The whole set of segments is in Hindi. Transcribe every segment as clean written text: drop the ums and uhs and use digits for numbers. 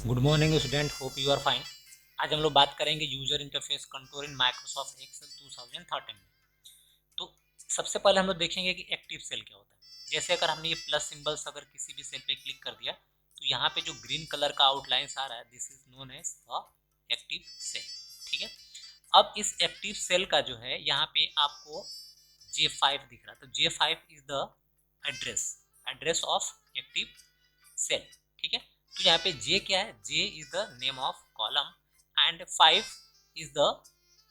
Good morning student, hope you are fine. आज हम लोग बात करेंगे user interface control in Microsoft Excel 2013 में। तो सबसे पहले हम लोग देखेंगे कि एक्टिव सेल क्या होता है। जैसे अगर हमने ये प्लस सिंबल्स अगर किसी भी सेल पे क्लिक कर दिया तो यहाँ पे जो ग्रीन कलर का आउटलाइंस आ रहा है, this is known as a active cell. ठीक है, अब इस एक्टिव सेल का जो है यहाँ पे आपको J5 दिख रहा है, तो J5 is the address of active cell. ठीक है, तो यहाँ पे J क्या है, J is the name of column and 5 is the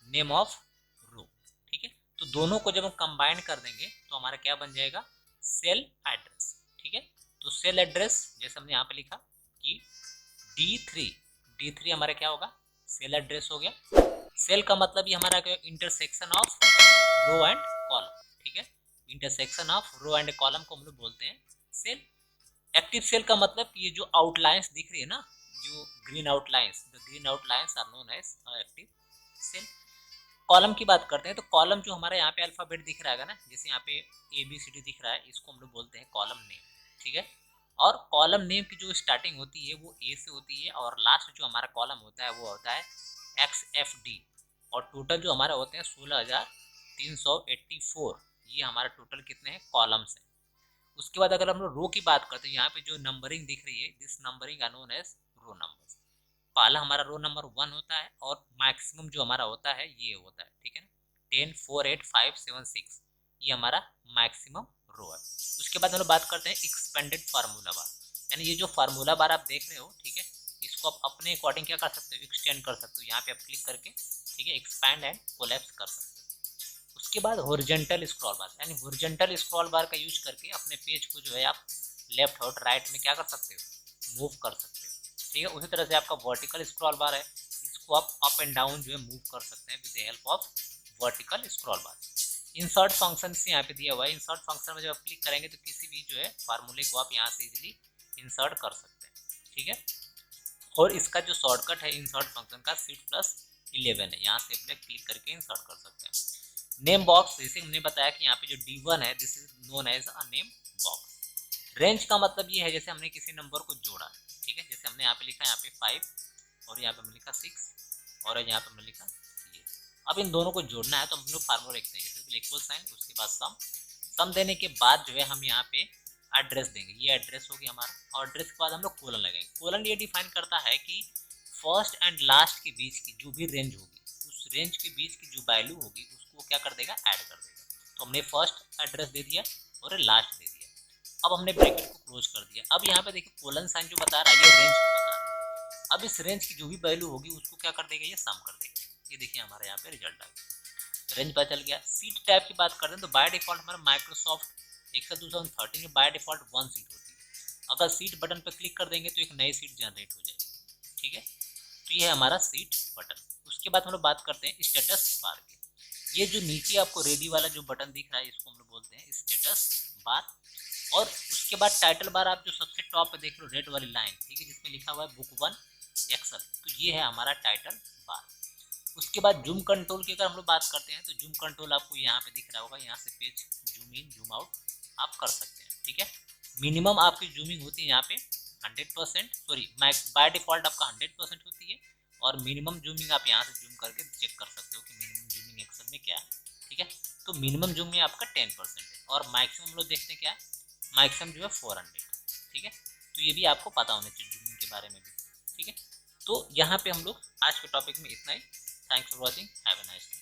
name of row. ठीक है, तो दोनों को जब हम कंबाइन कर देंगे तो हमारा क्या बन जाएगा, सेल एड्रेस। ठीक है, तो सेल एड्रेस जैसे हमने यहाँ पे लिखा कि D3 हमारा क्या होगा, सेल एड्रेस हो गया। सेल का मतलब ये हमारा क्या, intersection of row and column. ठीक है, intersection of row and column को हम लोग बोलते हैं सेल। एक्टिव सेल का मतलब कि ये जो आउटलाइंस दिख रही है ना, जो green outlines, the green outlines are known as active cell. Column की बात करते हैं तो कॉलम जो हमारा यहाँ पे अल्फाबेट दिख रहा है ना, जैसे यहाँ पे ABCD दिख रहा है, इसको हम लोग बोलते हैं कॉलम नेम। ठीक है, और कॉलम नेम की जो स्टार्टिंग होती है वो A से होती है और लास्ट जो हमारा कॉलम होता है वो होता है XFD। और टोटल जो हमारा होते हैं 16,384, ये हमारा टोटल कितने हैं, कॉलम्स हैं। उसके बाद अगर हम लोग रो की बात करते हैं, यहाँ पे जो नंबरिंग दिख रही है, this numbering are known as row numbers. पहला हमारा रो नंबर 1 होता है और मैक्सिमम जो हमारा होता है ये होता है। ठीक है ना, 10 4 8 5 7 6, ये हमारा मैक्सिमम रो है। उसके बाद हम लोग बात करते हैं एक्सपेंडेड फार्मूला बार, यानी ये जो फार्मूला बार आप देख रहे हो, ठीक है, इसको आप अपने अकॉर्डिंग क्या कर सकते हो, एक्सटेंड कर सकते हो। यहाँ पे आप क्लिक करके, ठीक है, एक्सपैंड एंड कोलैप्स कर सकते हो। उसके बाद हॉरिजॉन्टल स्क्रॉल बार, यानी हॉरिजॉन्टल स्क्रॉल बार का यूज करके अपने पेज को जो है आप लेफ्ट और राइट में क्या कर सकते हो, मूव कर सकते हो। ठीक है, उसी तरह से आपका वर्टिकल स्क्रॉल बार है, इसको आप अप एंड डाउन जो है मूव कर सकते हैं with the help of vertical scroll bar. Insert function से यहाँ पे दिया हुआ है, इंसर्ट फंक्शन में जब आप क्लिक करेंगे तो किसी भी जो है फार्मूले को आप यहाँ से इजीली इंसर्ट कर सकते हैं। ठीक है, और इसका जो शॉर्टकट है इंसर्ट फंक्शन का Shift+11 है, यहाँ से अपने क्लिक करके इंसर्ट कर सकते हैं। नेम बॉक्स, जैसे हमने बताया कि यहाँ पे जो D1 है, this is known as a name box. Range का मतलब ये है जैसे हमने किसी नंबर को जोड़ा। ठीक है, जैसे हमने यहाँ पे लिखा, यहाँ पे 5 और यहाँ पे हमने लिखा 6 और यहाँ पे हमने लिखा ये। अब इन दोनों को जोड़ना है तो हम लोग फार्मूला लिखते हैं, जैसे इक्वल साइन, उसके बाद सम देने के बाद जो है हम यहाँ पे एड्रेस देंगे, ये एड्रेस होगी हमारा, और एड्रेस के बाद हम लोग कोलन लगाएंगे। कोलन ये डिफाइन करता है कि फर्स्ट एंड लास्ट के बीच की जो भी रेंज होगी, उस रेंज के बीच की जो वैल्यू होगी उसको क्या कर देगा, ऐड कर देगा। तो हमने फर्स्ट एड्रेस दे दिया और लास्ट दे दिया। अब हमने ब्रैकेट को क्लोज कर दिया। अब यहाँ पे देखिए कोलन साइन जो बता रहा है ये रेंज को बता रहा है। अब इस रेंज की जो भी वैल्यू होगी उसको क्या कर देगा, ये सम कर देगा। ये देखिए हमारे यहाँ पे रिजल्ट आ गया, रेंज पता चल गया। सीट टाइप की बात करते हैं तो बाय डिफॉल्ट हमारा माइक्रोसॉफ्ट एक्सेल 2013 में बाय डिफॉल्ट 1 सीट होती है। अगर सीट बटन पर क्लिक कर देंगे तो एक नई सीट जनरेट हो जाएगी। ठीक है, तो ये है हमारा सीट बटन। उसके बाद हम लोग बात करते हैं स्टेटस बार की। ये जो नीचे आपको रेडी वाला जो बटन दिख रहा है इसको हम लोग बोलते हैं स्टेटस बार। और उसके बाद टाइटल बार, आप जो सबसे टॉप पे देख रहे हो रेड वाली लाइन, ठीक है, जिसमें लिखा हुआ है बुक 1 एक्सेल, तो ये है हमारा टाइटल बार। उसके बाद जूम कंट्रोल की अगर हम लोग बात करते हैं तो जूम कंट्रोल आपको यहाँ पे दिख रहा होगा, यहाँ से page zoom in zoom out आप कर सकते हैं। ठीक है, मिनिमम आपकी जूमिंग होती है यहाँ पे 100%, सॉरी बाय डिफॉल्ट आपका 100% होती है, और मिनिमम जूमिंग आप यहाँ से जूम करके चेक कर सकते हो कि मिनिमम जूमिंग एक्सेल में क्या है। ठीक है, तो मिनिमम जूम में आपका 10% है और मैक्सिमम लोग देखते हैं क्या है, मैक्सिमम जो है 400। ठीक है, तो ये भी आपको पता होना चाहिए जूमिंग के बारे में भी। ठीक है, तो यहाँ पे हम लोग आज के टॉपिक में इतना ही। Thanks for watching, have a nice day.